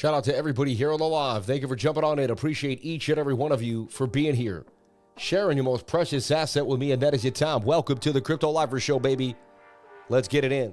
Shout out to everybody here on the live. Thank you for jumping on in. Appreciate each and every one of you for being here, sharing your most precious asset with me, and that is your time. Welcome to the Crypto Lifer Show, baby. Let's get it in.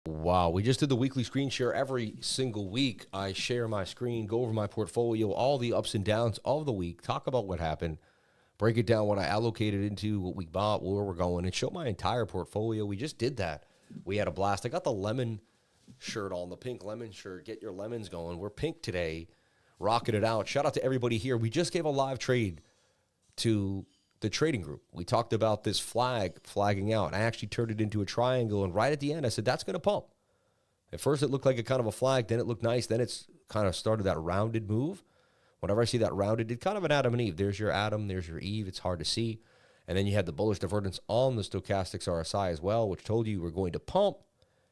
Wow, we just did the weekly screen share. Every single week, I share my screen, go over my portfolio, all the ups and downs of the week, talk about what happened, break it down, what I allocated into, what we bought, where we're going, and show my entire portfolio. We just did that. We had a blast. I got the lemon shirt on, the pink lemon shirt. Get your lemons going. We're pink today, rocking it out. Shout out to everybody here. We just gave a live trade to the trading group. We talked about this flagging out. I actually turned it into a triangle, and right at the end, I said, that's going to pump. At first, it looked like a kind of a flag. Then it looked nice. Then it's kind of started that rounded move. Whenever I see that rounded, it's kind of an Adam and Eve. There's your Adam. There's your Eve. It's hard to see. And then you had the bullish divergence on the stochastics RSI as well, which told you we're going to pump.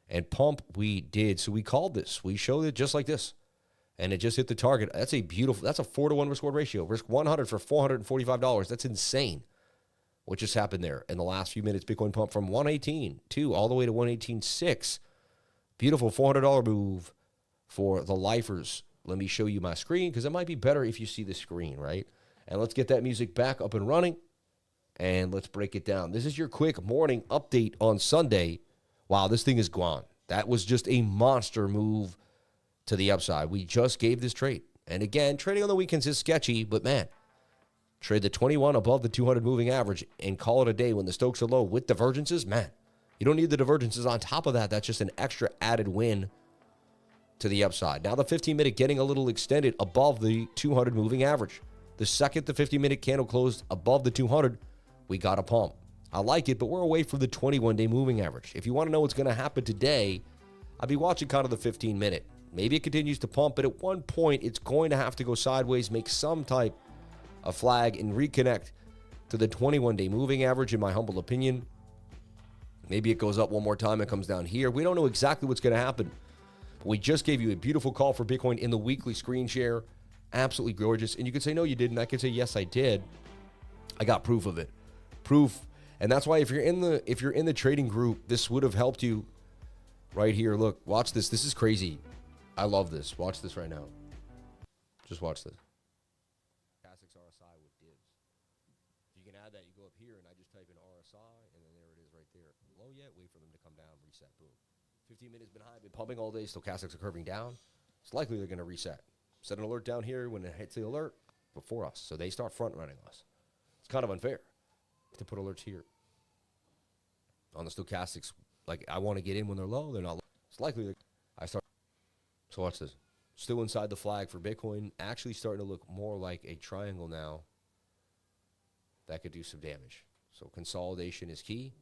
And pump we did. So we called this. We showed it just like this. And it just hit the target. That's a beautiful, that's a 4-to-1 risk reward ratio. Risk 100 for $445. That's insane. What just happened there in the last few minutes? Bitcoin pumped from 118.2 all the way to 118.6. Beautiful $400 move for the lifers. Let me show you my screen because it might be better if you see the screen, right? And let's get that music back up and running, and let's break it down. This is your quick morning update on Sunday. Wow, this thing is gone. That was just a monster move to the upside. We just gave this trade. And again, trading on the weekends is sketchy, but man, trade the 21 above the 200 moving average and call it a day when the Stokes are low with divergences, man. You don't need the divergences on top of that. That's just an extra added win to the upside. Now the 15-minute getting a little extended above the 200 moving average. The second the 15-minute candle closed above the 200, we got a pump. I like it, but we're away from the 21-day moving average. If you want to know what's going to happen today, I'd be watching kind of the 15-minute. Maybe it continues to pump, but at one point, it's going to have to go sideways, make some type of flag, and reconnect to the 21-day moving average, in my humble opinion. Maybe it goes up one more time and comes down here. We don't know exactly what's going to happen. But we just gave you a beautiful call for Bitcoin in the weekly screen share. Absolutely gorgeous. And you could say, no, you didn't. I could say, yes, I did. I got proof of it. Proof. And that's why if you're in the trading group, this would have helped you right here. Look, watch this. This is crazy. I love this. Watch this right now. Just watch this. RSI with divs. You can add that. You go up here, and I just type in RSI, and then there it is right there. Low yet, wait for them to come down, reset, boom. 15 minutes been high, been pumping all day, stochastics are curving down. It's likely they're going to reset. Set an alert down here when it hits the alert before us, so they start front running us. It's kind of unfair to put alerts here. On the stochastics, like I want to get in when they're low, they're not low. It's likely that I start. So watch this. Still inside the flag for Bitcoin, actually starting to look more like a triangle now. That could do some damage. So consolidation is key.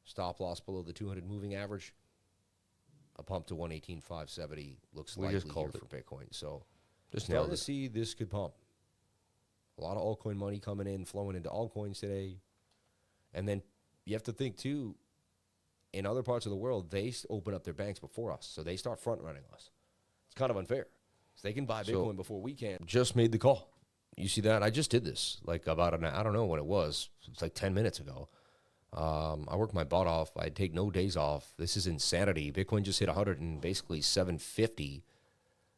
Stop loss below the 200 moving average. A pump to 118.570 looks likely here for Bitcoin. So just starting to see this could pump. A lot of altcoin money coming in, flowing into altcoins today. And then you have to think, too, in other parts of the world, they open up their banks before us. So they start front running us. It's kind of unfair. So they can buy Bitcoin before we can. Just made the call. You see that? I just did this like about I don't know when it was. It's like 10 minutes ago. I worked my butt off. I take no days off. This is insanity. Bitcoin just hit 100 and basically 750.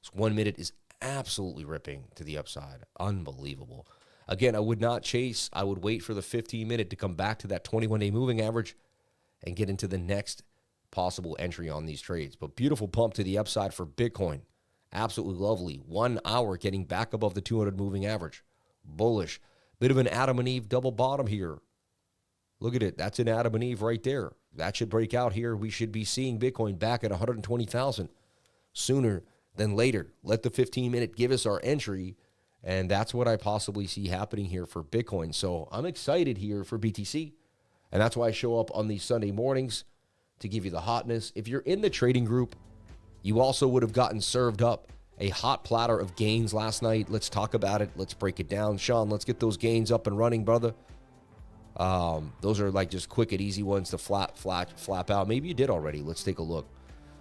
This 1 minute is absolutely ripping to the upside. Unbelievable. Again, I would not chase. I would wait for the 15-minute to come back to that 21-day moving average and get into the next possible entry on these trades. But beautiful pump to the upside for Bitcoin. Absolutely lovely. 1 hour getting back above the 200 moving average. Bullish. Bit of an Adam and Eve double bottom here. Look at it. That's an Adam and Eve right there. That should break out here. We should be seeing Bitcoin back at 120,000 sooner than later. Let the 15-minute give us our entry, and that's what I possibly see happening here for Bitcoin. So I'm excited here for BTC, and that's why I show up on these Sunday mornings to give you the hotness. If you're in the trading group, you also would have gotten served up a hot platter of gains last night. Let's talk about it. Let's break it down. Sean, let's get those gains up and running, brother. Those are like just quick and easy ones to flap out. Maybe you did already. Let's take a look.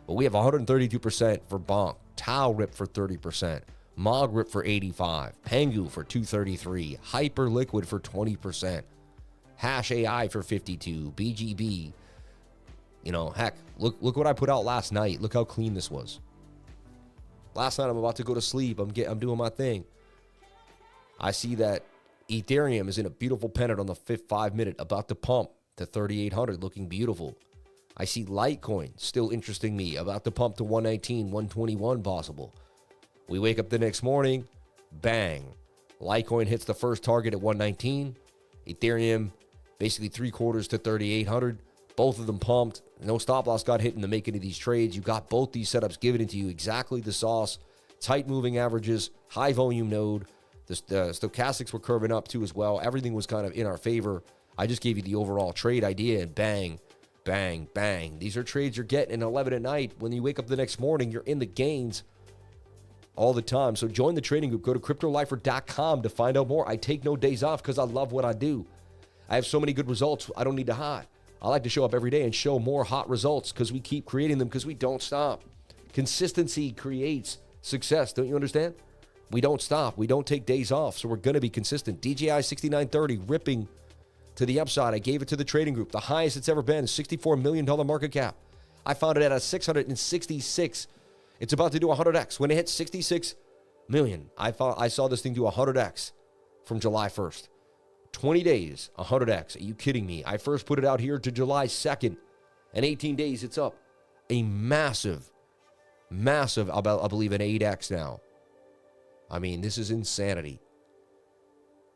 But we have 132% for Bonk. Tau rip for 30%. Mog rip for 85%. Pengu for 233%. Hyperliquid for 20%. Hash AI for 52%. BGB. You know, heck, look what I put out last night. Look how clean this was. Last night I'm about to go to sleep. I'm doing my thing. I see that Ethereum is in a beautiful pennant on the 5-minute, about to pump to 3,800, looking beautiful. I see Litecoin still interesting me, about to pump to 119, 121 possible. We wake up the next morning, bang. Litecoin hits the first target at 119. Ethereum basically 3/4 to 3,800. Both of them pumped. No stop loss got hit in the making of these trades. You got both these setups given into you exactly the sauce. Tight moving averages, high volume node. The stochastics were curving up too as well. Everything was kind of in our favor. I just gave you the overall trade idea, and bang, bang, bang. These are trades you're getting at 11 at night. When you wake up the next morning, you're in the gains all the time. So join the trading group. Go to cryptolifer.com to find out more. I take no days off because I love what I do. I have so many good results, I don't need to hide. I like to show up every day and show more hot results because we keep creating them because we don't stop. Consistency creates success. Don't you understand? We don't stop. We don't take days off. So we're going to be consistent. DJI 6930 ripping to the upside. I gave it to the trading group. The highest it's ever been, $64 million market cap. I found it at a 666. It's about to do 100x. When it hit 66 million, I saw this thing do 100x from July 1st. 20 days, 100x. Are you kidding me? I first put it out here to July 2nd. In 18 days, it's up a massive, I believe an 8x now. I mean, this is insanity.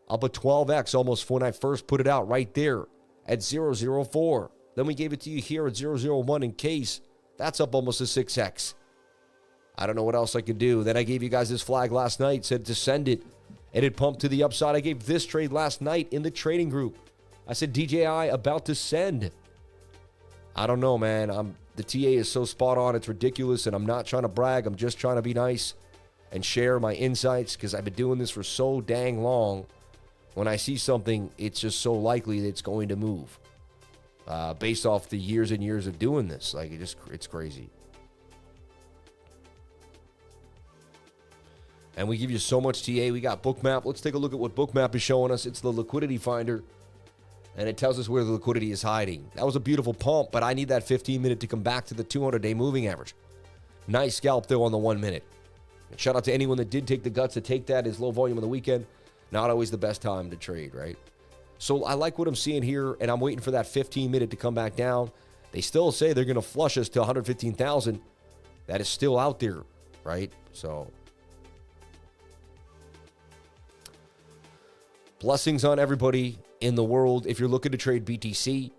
Up a 12x almost when I first put it out right there at 004. Then we gave it to you here at 001 in case. That's up almost a 6x. I don't know what else I could do. Then I gave you guys this flag last night, said to send it. And it pumped to the upside. I gave this trade last night in the trading group. I said, DJI about to send. I don't know, man. The TA is so spot on. It's ridiculous. And I'm not trying to brag. I'm just trying to be nice and share my insights because I've been doing this for so dang long. When I see something, it's just so likely that it's going to move based off the years and years of doing this. Like, it's crazy. And we give you so much TA. We got BOOKMAP. Let's take a look at what BOOKMAP is showing us. It's the liquidity finder, and it tells us where the liquidity is hiding. That was a beautiful pump, but I need that 15-minute to come back to the 200-day moving average. Nice scalp, though, on the 1 minute. And shout out to anyone that did take the guts to take that. Is low volume on the weekend. Not always the best time to trade, right? So I like what I'm seeing here, and I'm waiting for that 15-minute to come back down. They still say they're going to flush us to 115,000. That is still out there, right? So blessings on everybody in the world. If you're looking to trade BTC,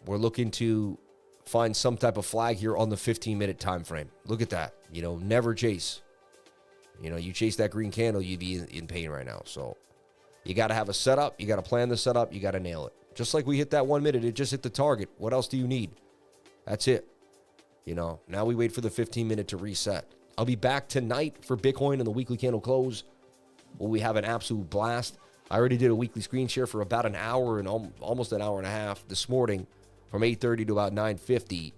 we're looking to find some type of flag here on the 15-minute time frame. Look at that. You know, never chase. You know, you chase that green candle, you'd be in pain right now. So you got to have a setup. You got to plan the setup. You got to nail it. Just like we hit that 1 minute, it just hit the target. What else do you need? That's it. You know, now we wait for the 15-minute to reset. I'll be back tonight for Bitcoin and the weekly candle close. Will we have an absolute blast? I already did a weekly screen share for about an hour and almost an hour and a half this morning from 8:30 to about 9:50.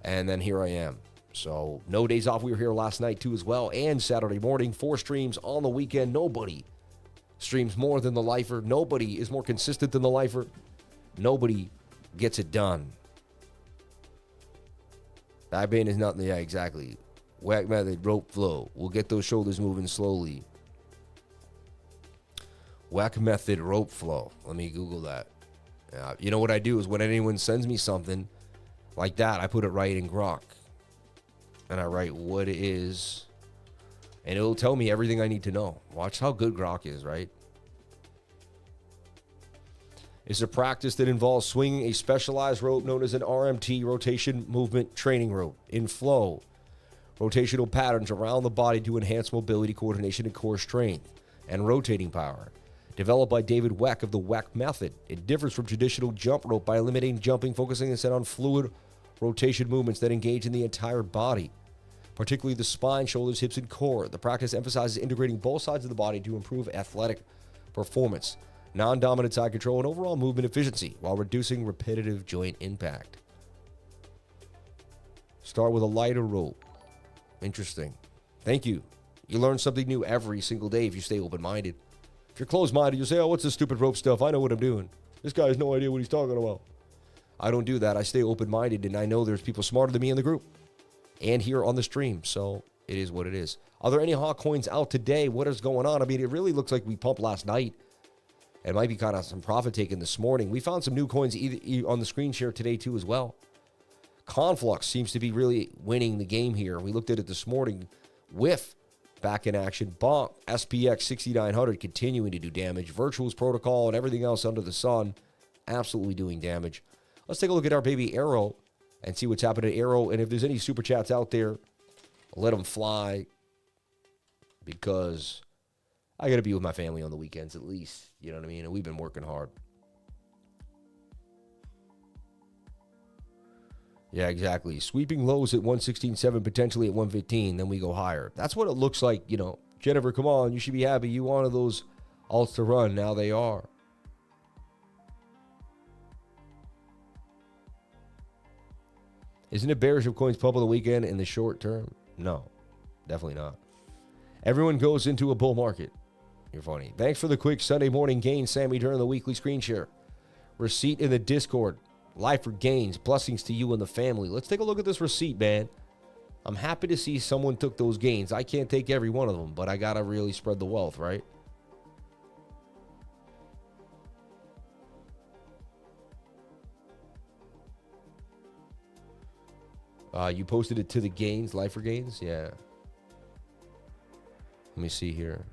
And then here I am. So no days off. We were here last night too as well. And Saturday morning, 4 streams on the weekend. Nobody streams more than the lifer. Nobody is more consistent than the lifer. Nobody gets it done. Backbane is nothing. Yeah, exactly. Whack method, rope flow. We'll get those shoulders moving slowly. WEC method rope flow. Let me Google that. You know what I do is when anyone sends me something like that, I put it right in Grok. And I write what it is. And it'll tell me everything I need to know. Watch how good Grok is, right? It's a practice that involves swinging a specialized rope known as an RMT, rotation movement training rope, in flow. Rotational patterns around the body to enhance mobility, coordination, and core strength, and rotating power. Developed by David Weck of the Weck method, it differs from traditional jump rope by eliminating jumping, focusing instead on fluid rotation movements that engage in the entire body, particularly the spine, shoulders, hips, and core. The practice emphasizes integrating both sides of the body to improve athletic performance, non-dominant side control, and overall movement efficiency while reducing repetitive joint impact. Start with a lighter rope. Interesting. Thank you. You learn something new every single day if you stay open-minded. If you're closed-minded, you'll say, oh, what's this stupid rope stuff? I know what I'm doing. This guy has no idea what he's talking about. I don't do that. I stay open-minded, and I know there's people smarter than me in the group and here on the stream, so it is what it is. Are there any hot coins out today? What is going on? I mean, it really looks like we pumped last night. It might be kind of some profit taken this morning. We found some new coins on the screen share today, too, as well. Conflux seems to be really winning the game here. We looked at it this morning. Whiff back in action. Bonk, SPX 6900 continuing to do damage. Virtuals Protocol and everything else under the sun absolutely doing damage. Let's take a look at our baby AERO and see what's happening at AERO. And if there's any super chats out there, let them fly, because I got to be with my family on the weekends at least. You know what I mean? And we've been working hard. Yeah, exactly. Sweeping lows at 116.7, potentially at 115, then we go higher. That's what it looks like, you know. Jennifer, come on, you should be happy. You wanted those alts to run. Now they are. Isn't it bearish if coins pump on the weekend in the short term? No, definitely not. Everyone goes into a bull market. You're funny. Thanks for the quick Sunday morning gain, Sammy, during the weekly screen share. Receipt in the Discord. Life for gains. Blessings to you and the family. Let's take a look at this receipt, man. I'm happy to see someone took those gains. I can't take every one of them, but I got to really spread the wealth, right? You posted it to the gains, Life for gains? Yeah. Let me see here.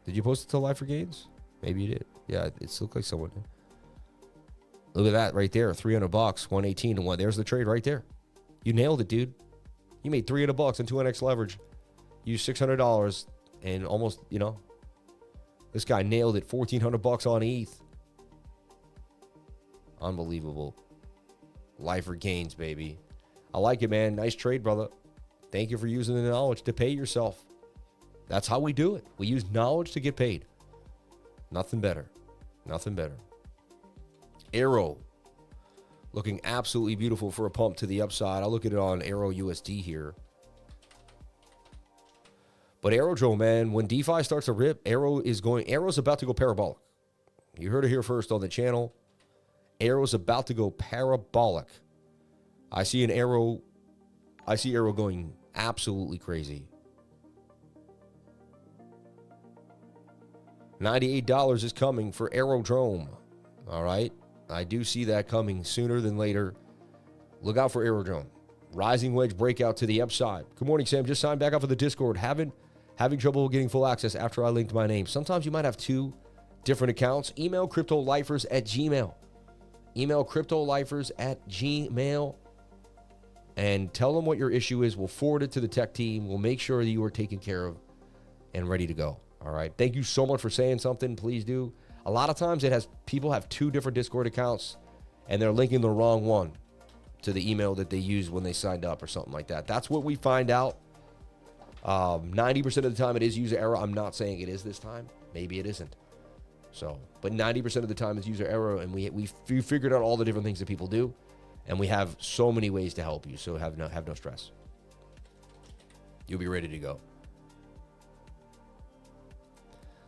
Did you post it to Life for gains? Maybe you did. Yeah, it looked like someone did. Look at that right there. $300, 118 to 1. There's the trade right there. You nailed it, dude. You made $300 on 2NX leverage. Used $600 and almost, you know, this guy nailed it. $1,400 on ETH. Unbelievable. Life for gains, baby. I like it, man. Nice trade, brother. Thank you for using the knowledge to pay yourself. That's how we do it. We use knowledge to get paid. Nothing better. Nothing better. AERO looking absolutely beautiful for a pump to the upside. I'll look at it on AERO USD here. But Aerodrome, man, when DeFi starts to rip, AERO's about to go parabolic. You heard it here first on the channel. AERO's about to go parabolic. I see AERO going absolutely crazy. $98 is coming for Aerodrome. All right. I do see that coming sooner than later. Look out for Aerodrome. Rising wedge breakout to the upside. Good morning, Sam. Just signed back up for the Discord. Having trouble getting full access after I linked my name. Sometimes you might have two different accounts. Email cryptolifers@gmail. Email cryptolifers@gmail. And tell them what your issue is. We'll forward it to the tech team. We'll make sure that you are taken care of and ready to go. All right. Thank you so much for saying something. Please do. A lot of times people have two different Discord accounts and they're linking the wrong one to the email that they used when they signed up or something like that. That's what we find out. 90% of the time it is user error. I'm not saying it is this time. Maybe it isn't. So, but 90% of the time it's user error, and we figured out all the different things that people do, and we have so many ways to help you. So have no stress. You'll be ready to go.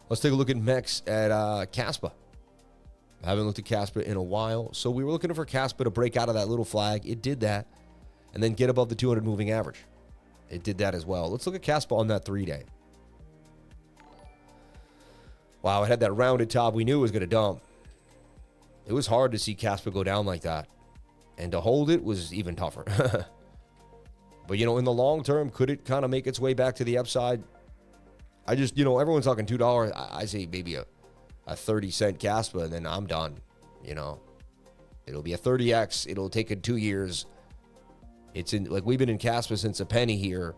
Let's take a look at MEX at Caspa. I haven't looked at Caspa in a while. So we were looking for Caspa to break out of that little flag. It did that. And then get above the 200 moving average. It did that as well. Let's look at Caspa on that 3-day. Wow, it had that rounded top. We knew it was going to dump. It was hard to see Casper go down like that. And to hold it was even tougher. But, in the long term, could it kind of make its way back to the upside? I just, everyone's talking $2. I say maybe a 30-cent Casper, and then I'm done. It'll be a 30X. It'll take it 2 years. It's in, like, we've been in Casper since a penny here.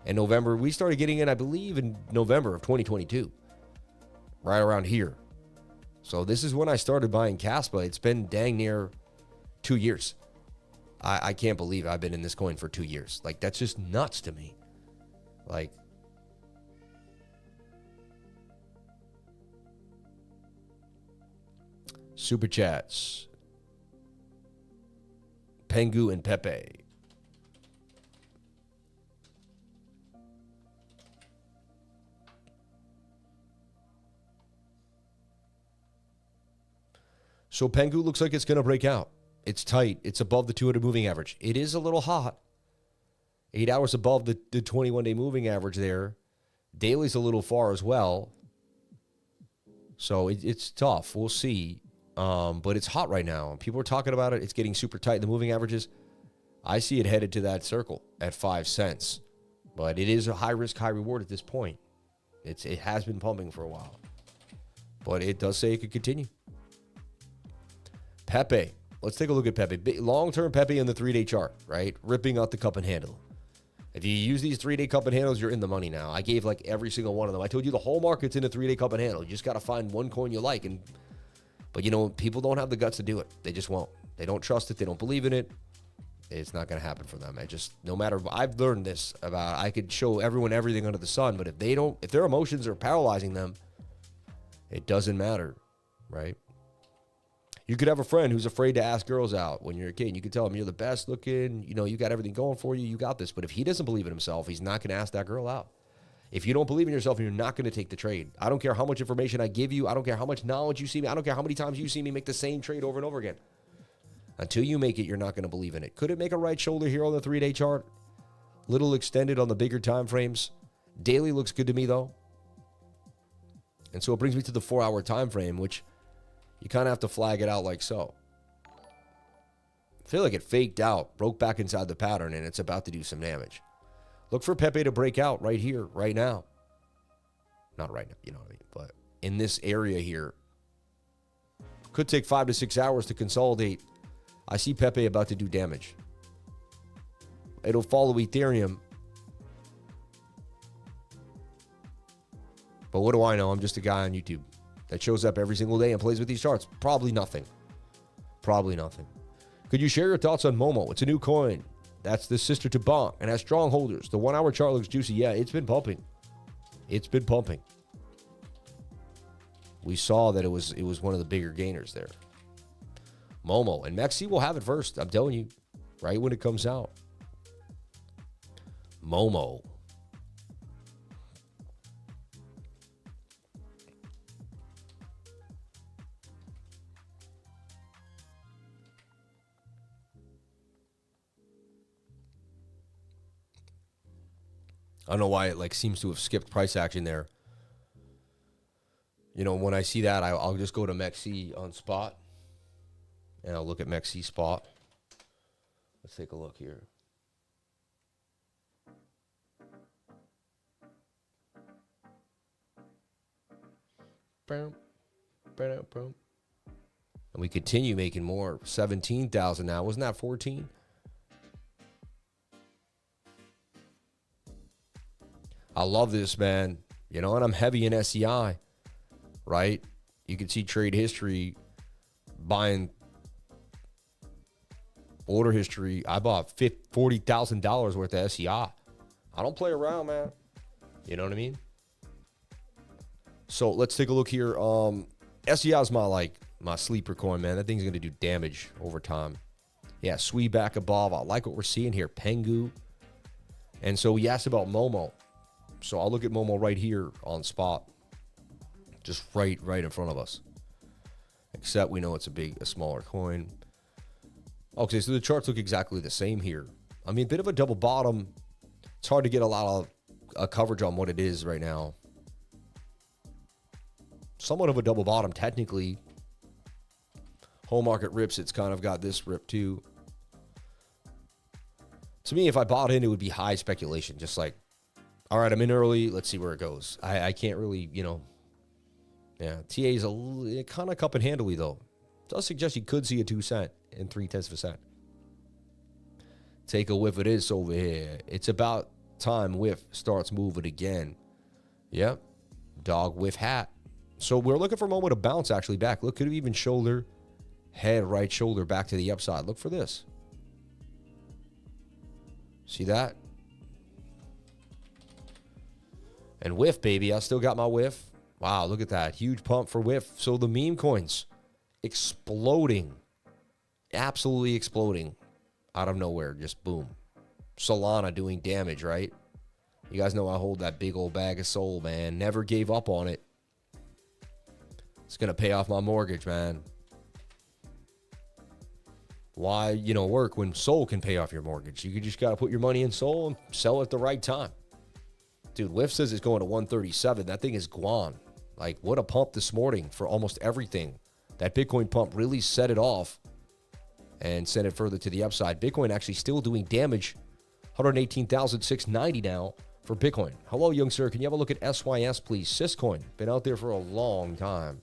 In November, we started getting in, I believe, in November of 2022. Right around here. So this is when I started buying Casper. It's been dang near 2 years. I can't believe I've been in this coin for 2 years. Like, that's just nuts to me. Like, super chats. PENGU and PEPE. So PENGU looks like it's going to break out. It's tight. It's above the 200 moving average. It is a little hot. 8 hours above the 21-day moving average there. Daily's a little far as well. So it's tough. We'll see. But it's hot right now. People are talking about it. It's getting super tight. The moving averages, I see it headed to that circle at 5 cents. But it is a high risk, high reward at this point. It has been pumping for a while. But it does say it could continue. PEPE. Let's take a look at PEPE. Long-term PEPE on the 3-day chart, right? Ripping out the cup and handle. If you use these 3-day cup and handles, you're in the money now. I gave like every single one of them. I told you the whole market's in a 3-day cup and handle. You just got to find one coin you like. But people don't have the guts to do it. They just won't. They don't trust it. They don't believe in it. It's not going to happen for them. No matter, I've learned this about, I could show everyone everything under the sun, but if their emotions are paralyzing them, it doesn't matter, right? You could have a friend who's afraid to ask girls out when you're a kid. You could tell him, you're the best looking, you got everything going for you, you got this. But if he doesn't believe in himself, he's not going to ask that girl out. If you don't believe in yourself, you're not going to take the trade. I don't care how much information I give you. I don't care how much knowledge you see me. I don't care how many times you see me make the same trade over and over again. Until you make it, you're not going to believe in it. Could it make a right shoulder here on the 3-day chart? Little extended on the bigger time frames. Daily looks good to me, though. And so it brings me to the 4-hour time frame, which you kind of have to flag it out like so. I feel like it faked out, broke back inside the pattern, and it's about to do some damage. Look for PEPE to break out right here, right now. Not right now, you know what I mean? But in this area here. Could take 5 to 6 hours to consolidate. I see PEPE about to do damage. It'll follow Ethereum. But what do I know? I'm just a guy on YouTube that shows up every single day and plays with these charts. Probably nothing. Probably nothing. Could you share your thoughts on MOMO? It's a new coin. That's the sister to Bonk and has strong holders. The 1-hour chart looks juicy. Yeah, it's been pumping. It's been pumping. We saw that it was one of the bigger gainers there. MOMO. And Mexi will have it first. I'm telling you. Right when it comes out. MOMO. I don't know why it seems to have skipped price action there. When I see that, I'll just go to MEXC on spot. And I'll look at MEXC spot. Let's take a look here. And we continue making more. 17,000 now. Wasn't that 14? I love this, man. And I'm heavy in SEI, right? You can see trade history, buying order history. I bought $40,000 worth of SEI. I don't play around, man. You know what I mean? So let's take a look here. SEI is my sleeper coin, man. That thing's going to do damage over time. Yeah, sweep back above. I like what we're seeing here. PENGU. And so we asked about MOMO. So I'll look at MOMO right here on spot. Just right in front of us. Except we know it's a smaller coin. Okay, so the charts look exactly the same here. I mean, a bit of a double bottom. It's hard to get a lot of coverage on what it is right now. somewhat of a double bottom technically. Whole market rips, it's kind of got this rip too. To me, if I bought in, it would be high speculation. Just like, all right, I'm in early. Let's see where it goes. I can't really, you know. Yeah, TA is a kind of cup and handily, though. Does suggest you could see a 2 cent and 0.3%. Take a whiff of this over here. It's about time whiff starts moving again. Yep. Dog whiff hat. So we're looking for MOMO to bounce actually back. Look, could have even shoulder, head, right shoulder back to the upside. Look for this. See that? And whiff, baby. I still got my whiff. Wow, look at that. Huge pump for whiff. So the meme coins exploding. Absolutely exploding. Out of nowhere. Just boom. Solana doing damage, right? You guys know I hold that big old bag of Sol, man. Never gave up on it. It's going to pay off my mortgage, man. Why, you know, work when Sol can pay off your mortgage? You just got to put your money in Sol and sell at the right time. Dude, Whiff says it's going to 137. That thing is guan. Like, what a pump this morning for almost everything. That Bitcoin pump really set it off and sent it further to the upside. Bitcoin actually still doing damage. 118,690 now for Bitcoin. Hello, young sir. Can you have a look at SYS, please? Syscoin. Been out there for a long time.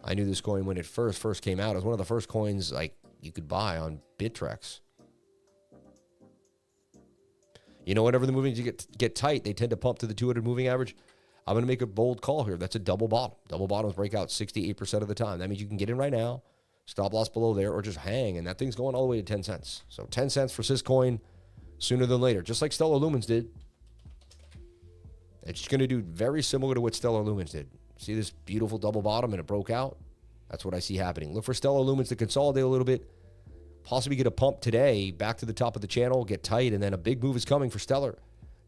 I knew this coin when it first came out. It was one of the first coins like you could buy on Bittrex. You know, whenever the moving get tight, they tend to pump to the 200 moving average. I'm going to make a bold call here. That's a double bottom. Double bottoms break out 68% of the time. That means you can get in right now, stop loss below there, or just hang, and that thing's going all the way to 10 cents. So 10 cents for Syscoin sooner than later, just like Stellar Lumens did. It's going to do very similar to what Stellar Lumens did. See this beautiful double bottom and it broke out? That's what I see happening. Look for Stellar Lumens to consolidate a little bit, possibly get a pump today back to the top of the channel, get tight, and then a big move is coming for Stellar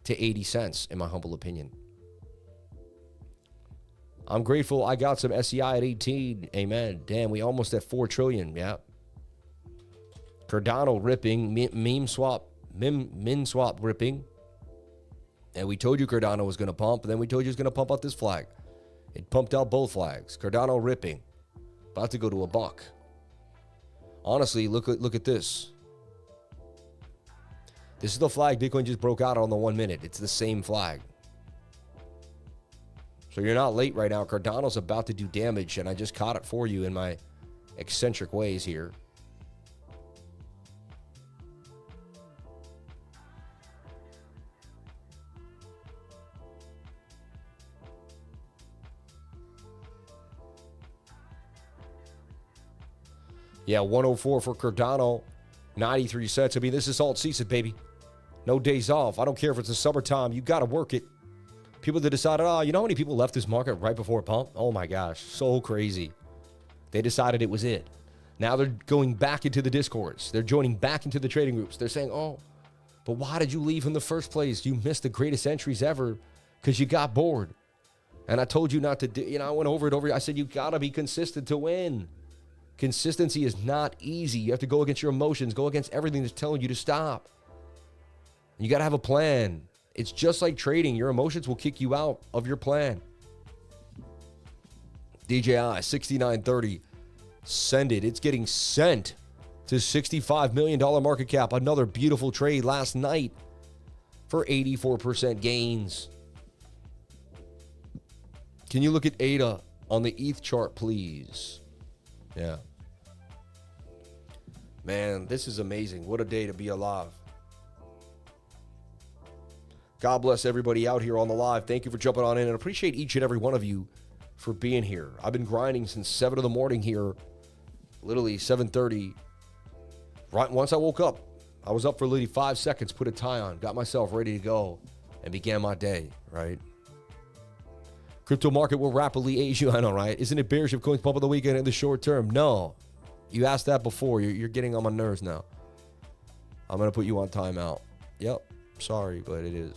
to 80 cents, in my humble opinion. I'm grateful I got some SEI at 18. Amen. Damn, we almost at 4 trillion. Yeah. Cardano ripping. Min swap ripping. And we told you Cardano was going to pump, and then we told you it was going to pump out this flag. It pumped out both flags. Cardano ripping. About to go to $1. Honestly, look at this. This is the flag Bitcoin just broke out on the 1 minute. It's the same flag. So you're not late right now. Cardano's about to do damage, and I just caught it for you in my eccentric ways here. Yeah, 104 for Cardano, 93 cents. I mean, this is alt season, baby. No days off. I don't care if it's the summertime. You got to work it. People that decided, oh, you know how many people left this market right before a pump? Oh my gosh, so crazy. They decided it was it. Now they're going back into the discords. They're joining back into the trading groups. They're saying, oh, but why did you leave in the first place? You missed the greatest entries ever because you got bored. And I told you not to do, you know, I went over it. I said, you got to be consistent to win. Consistency is not easy. You have to go against your emotions, go against everything that's telling you to stop. You got to have a plan. It's just like trading. Your emotions will kick you out of your plan. DJI 6930. Send it. It's getting sent to $65 million market cap. Another beautiful trade last night for 84% gains. Can you look at ADA on the ETH chart, please? Yeah. Man, this is amazing. What a day to be alive. God bless everybody out here on the live. Thank you for jumping on in, and appreciate each and every one of you for being here. I've been grinding since 7 in the morning here, literally 7:30. Right once I woke up, I was up for literally 5 seconds, put a tie on, got myself ready to go, and began my day, right? Crypto market will rapidly age you. I know, right? Isn't it bearish if coins pump on the weekend in the short term? No. You asked that before. You're getting on my nerves now. I'm going to put you on timeout. Yep. Sorry, but it is.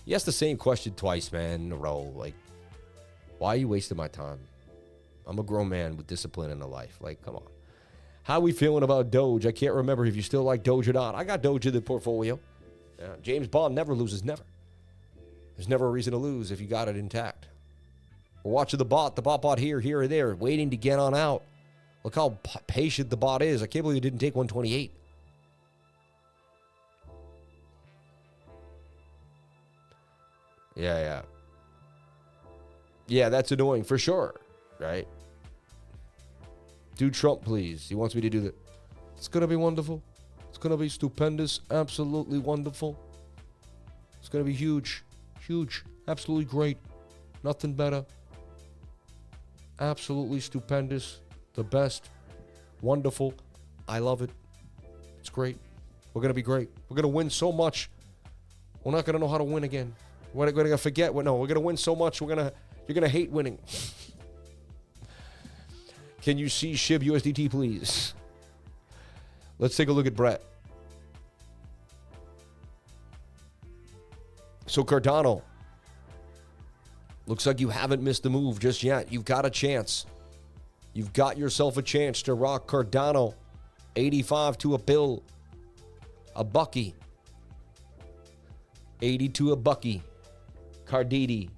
You asked the same question twice, man, in a row. Like, why are you wasting my time? I'm a grown man with discipline in the life. Like, come on. How are we feeling about Doge? I can't remember if you still like Doge or not. I got Doge in the portfolio. Yeah, James Bond never loses, never. There's never a reason to lose if you got it intact. We're watching the bot here, or there, waiting to get on out. Look how patient the bot is. I can't believe it didn't take 128. Yeah. Yeah, that's annoying for sure, right? Do Trump, please. He wants me to do that. It's going to be wonderful. It's going to be stupendous. Absolutely wonderful. It's going to be huge. Huge. Absolutely great. Nothing better. Absolutely stupendous. The best. Wonderful. I love it. It's great. We're going to be great. We're going to win so much. We're not going to know how to win again. We're going to forget. No, we're going to win so much. You're going to hate winning. Can you see SHIB USDT, please? Let's take a look at Brett. So Cardano. Looks like you haven't missed the move just yet. You've got a chance. You've got yourself a chance to rock Cardano. 85 to a bill. A bucky. 80 to a bucky. Cardidi.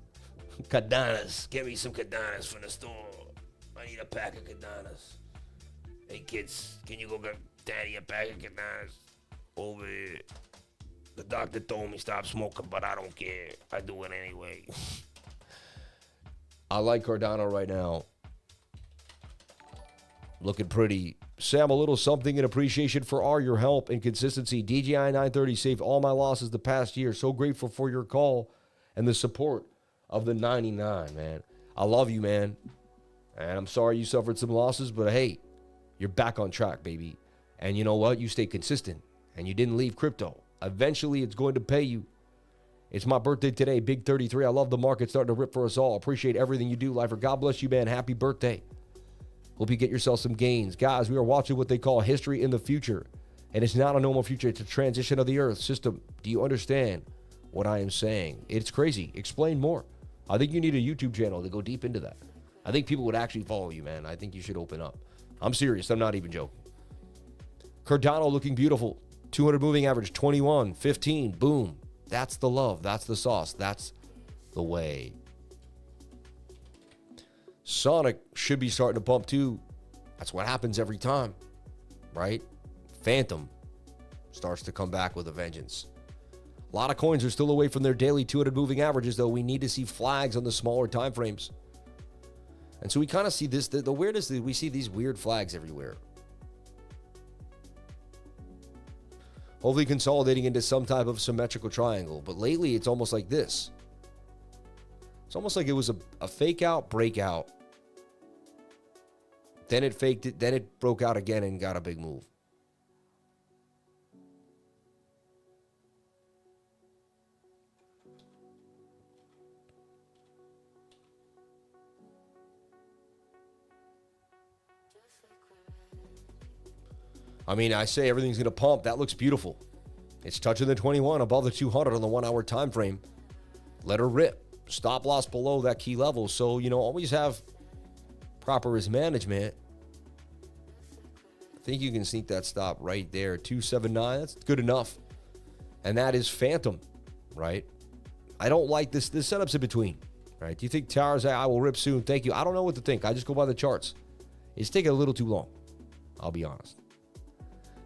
Cardanas. Get me some Cardanas from the store. I need a pack of Cardanas. Hey kids, can you go get daddy a pack of Cardanas? Over here. The doctor told me stop smoking, but I don't care. I do it anyway. I like Cardano right now. Looking pretty. Sam, a little something in appreciation for all your help and consistency. DJI 930 saved all my losses the past year. So grateful for your call and the support of the 99, man. I love you, man. And I'm sorry you suffered some losses, but hey, you're back on track, baby. And you know what? You stay consistent and you didn't leave crypto. Eventually, it's going to pay you. It's my birthday today, Big 33. I love the market starting to rip for us all. Appreciate everything you do, Lifer. God bless you, man. Happy birthday. Hope you get yourself some gains. Guys, we are watching what they call history in the future. And it's not a normal future. It's a transition of the Earth system. Do you understand what I am saying? It's crazy. Explain more. I think you need a YouTube channel to go deep into that. I think people would actually follow you, man. I think you should open up. I'm serious. I'm not even joking. Cardano looking beautiful. 200 moving average, 21, 15, boom. That's the love. That's the sauce. That's the way. Sonic should be starting to pump too. That's what happens every time, right? Phantom starts to come back with a vengeance. A lot of coins are still away from their daily 200 moving averages, though. We need to see flags on the smaller time frames. And so we kind of see this, the weirdest, we see these weird flags everywhere. Hopefully consolidating into some type of symmetrical triangle. But lately, it's almost like this. It's almost like it was a fake out, breakout. Then it faked it. Then it broke out again and got a big move. I mean, I say everything's going to pump. That looks beautiful. It's touching the 21 above the 200 on the 1 hour time frame. Let her rip. Stop loss below that key level. So, you know, always have proper risk management. I think you can sneak that stop right there. 279. That's good enough. And that is Phantom, right? I don't like this. This setup's in between, right? Do you think towers, I will rip soon? Thank you. I don't know what to think. I just go by the charts. It's taking a little too long. I'll be honest.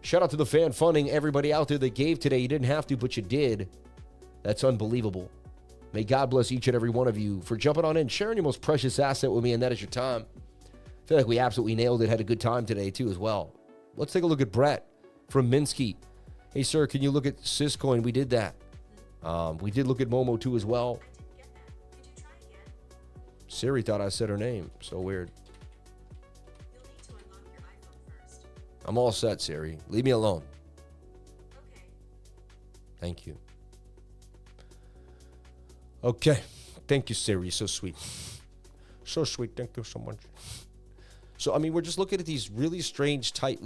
Shout out to the fan funding, everybody out there that gave today. You didn't have to, but you did. That's unbelievable. May God bless each and every one of you for jumping on in, sharing your most precious asset with me, and that is your time. I feel like we absolutely nailed it. Had a good time today, too, as well. Let's take a look at Brett from Minsky. Hey, sir, can you look at Syscoin? We did that. We did look at Momo, too, as well. I didn't get that. Could you try again? Siri thought I said her name. So weird. You'll need to unlock your iPhone first. I'm all set, Siri. Leave me alone. Okay. Thank you. Okay. Thank you, Siri. So sweet. So sweet. Thank you so much. So, I mean, we're just looking at these really strange, tight...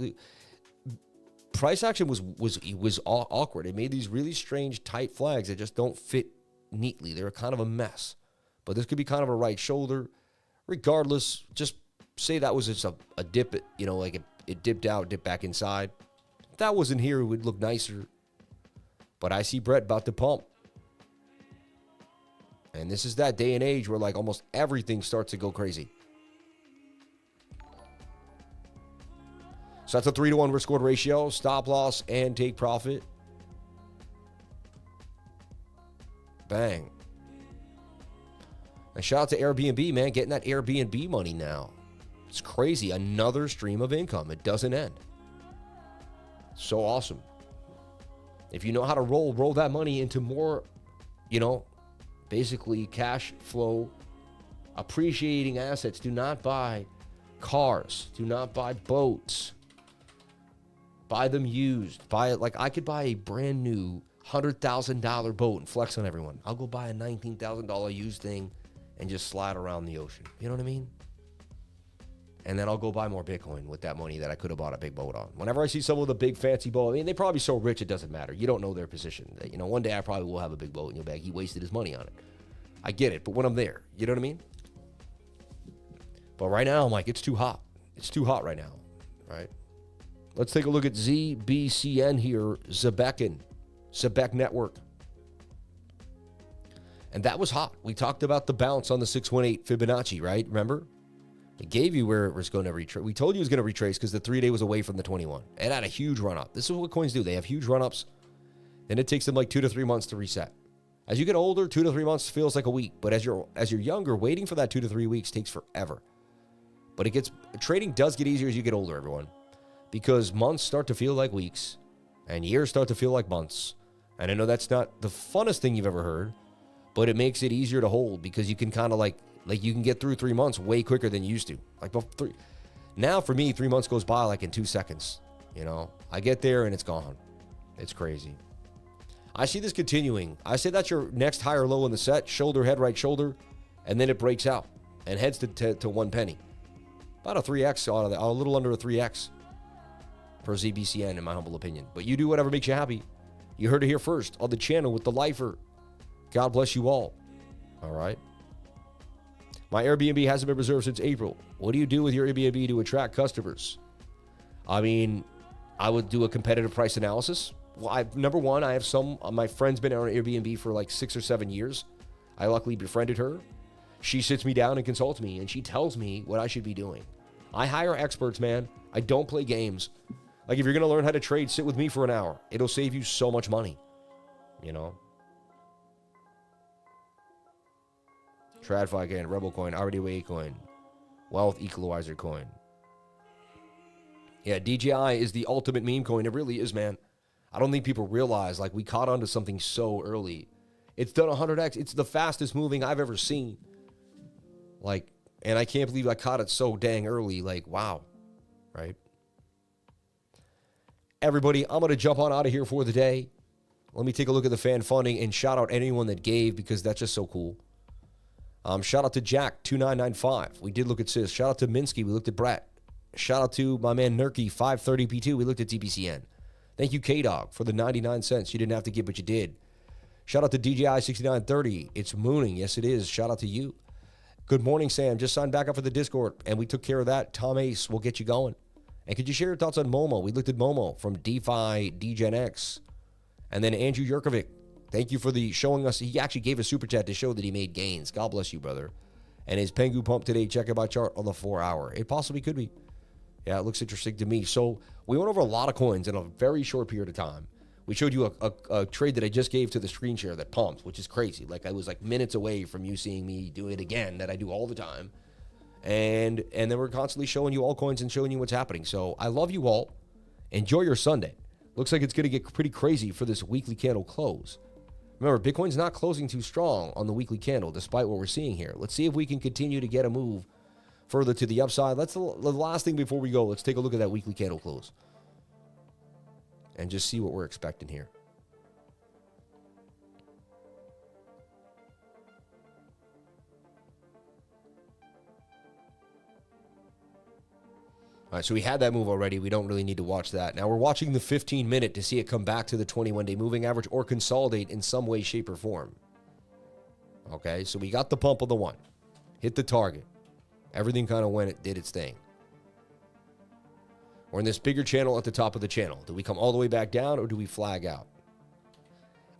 Price action was awkward. It made these really strange, tight flags that just don't fit neatly. They're kind of a mess. But this could be kind of a right shoulder. Regardless, just say that was just a dip, you know, like it dipped out, dipped back inside. If that wasn't here, it would look nicer. But I see Brett about to pump. And this is that day and age where like almost everything starts to go crazy. So that's a 3-to-1 risk-reward ratio, stop loss and take profit. Bang. And shout out to Airbnb, man, getting that Airbnb money now. It's crazy. Another stream of income. It doesn't end. So awesome. If you know how to roll that money into more, you know, basically cash flow, appreciating assets. Do not buy cars. Do not buy boats. Buy them used. Buy it like I could buy a brand new $100,000 boat and flex on everyone. I'll go buy a $19,000 used thing and just slide around the ocean. You know what I mean? And then I'll go buy more Bitcoin with that money that I could have bought a big boat on. Whenever I see someone with a big fancy boat, I mean, they're probably so rich it doesn't matter. You don't know their position. You know, one day I probably will have a big boat and you'll be like, he wasted his money on it. I get it, but when I'm there, you know what I mean? But right now, I'm like, it's too hot. It's too hot right now, right? Let's take a look at ZBCN here, Zebek Network. And that was hot. We talked about the bounce on the 618 Fibonacci, right? Remember? It gave you where it was going to retrace. We told you it was going to retrace because the 3-day was away from the 21. It had a huge run-up. This is what coins do. They have huge run-ups. Then it takes them like 2 to 3 months to reset. As you get older, 2 to 3 months feels like a week. But as you're younger, waiting for that 2 to 3 weeks takes forever. But trading does get easier as you get older, everyone. Because months start to feel like weeks. And years start to feel like months. And I know that's not the funnest thing you've ever heard. But it makes it easier to hold because you can kind of like you can get through 3 months way quicker than you used to. Now for me, 3 months goes by like in 2 seconds. You know, I get there and it's gone. It's crazy. I see this continuing. I say that's your next high or low in the set, shoulder, head, right shoulder, and then it breaks out and heads to 1 penny. About a 3x out of that, a little under a 3x per ZBCN in my humble opinion. But you do whatever makes you happy. You heard it here first on the channel with the lifer. God bless you all. All right. My Airbnb hasn't been reserved since April. What do you do with your Airbnb to attract customers? I mean, I would do a competitive price analysis. Well, number one, I have some of my friends been on Airbnb for like 6 or 7 years. I luckily befriended her. She sits me down and consults me, and she tells me what I should be doing. I hire experts, man. I don't play games. Like, if you're going to learn how to trade, sit with me for an hour. It'll save you so much money, you know? TradFi coin, Rebel coin, RDWA coin, Wealth Equalizer coin. Yeah, DJI is the ultimate meme coin. It really is, man. I don't think people realize, like, we caught on to something so early. It's done 100x. It's the fastest moving I've ever seen. Like, and I can't believe I caught it so dang early. Like, wow, right? Everybody, I'm going to jump on out of here for the day. Let me take a look at the fan funding and shout out anyone that gave because that's just so cool. Shout out to Jack2995. We did look at Sis. Shout out to Minsky. We looked at Brett. Shout out to my man Nurky 530P2. We looked at ZBCN. Thank you, K-Dog, for the 99 cents. You didn't have to give, but you did. Shout out to DJI6930. It's mooning. Yes, it is. Shout out to you. Good morning, Sam. Just signed back up for the Discord, and we took care of that. Tom Ace will get you going. And could you share your thoughts on MOMO? We looked at MOMO from DeFi DGenX. And then Andrew Yurkovic. Thank you for the showing us. He actually gave a super chat to show that he made gains. God bless you, brother. And his PENGU pump today, check out my chart on the 4 hour. It possibly could be. Yeah, it looks interesting to me. So we went over a lot of coins in a very short period of time. We showed you a trade that I just gave to the screen share that pumped, which is crazy. Like, I was like minutes away from you seeing me do it again, that I do all the time. And then we're constantly showing you all coins and showing you what's happening. So I love you all. Enjoy your Sunday. Looks like it's going to get pretty crazy for this weekly candle close. Remember, Bitcoin's not closing too strong on the weekly candle, despite what we're seeing here. Let's see if we can continue to get a move further to the upside. That's the last thing before we go. Let's take a look at that weekly candle close and just see what we're expecting here. All right, so we had that move already. We don't really need to watch that. Now we're watching the 15-minute to see it come back to the 21-day moving average or consolidate in some way, shape, or form. Okay, so we got the pump of the 1. Hit the target. Everything kind of went, it did its thing. We're in this bigger channel at the top of the channel. Do we come all the way back down or do we flag out?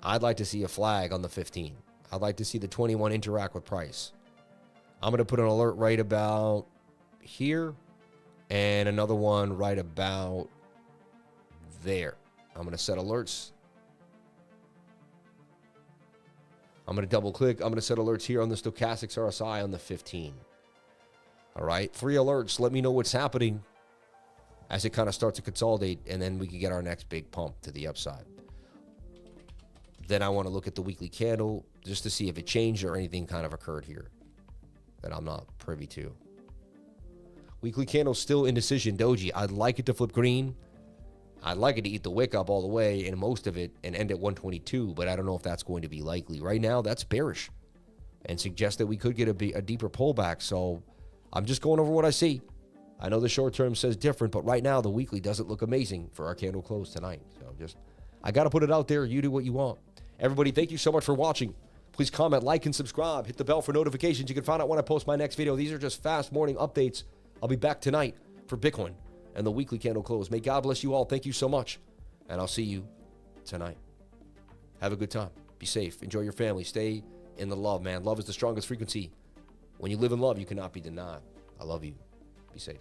I'd like to see a flag on the 15. I'd like to see the 21 interact with price. I'm going to put an alert right about here and another one right about there. I'm going to set alerts. I'm going to double click. I'm going to set alerts here on the stochastics RSI on the 15. All right, 3 alerts. Let me know what's happening as it kind of starts to consolidate, and then we can get our next big pump to the upside. Then I want to look at the weekly candle just to see if it changed or anything kind of occurred here that I'm not privy to. Weekly candle still indecision. Doji, I'd like it to flip green. I'd like it to eat the wick up all the way and most of it and end at 122, but I don't know if that's going to be likely. Right now, that's bearish and suggests that we could get a deeper pullback. So I'm just going over what I see. I know the short term says different, but right now the weekly doesn't look amazing for our candle close tonight. So I got to put it out there. You do what you want. Everybody, thank you so much for watching. Please comment, like, and subscribe. Hit the bell for notifications. You can find out when I post my next video. These are just fast morning updates. I'll be back tonight for Bitcoin and the weekly candle close. May God bless you all. Thank you so much. And I'll see you tonight. Have a good time. Be safe. Enjoy your family. Stay in the love, man. Love is the strongest frequency. When you live in love, you cannot be denied. I love you. Be safe.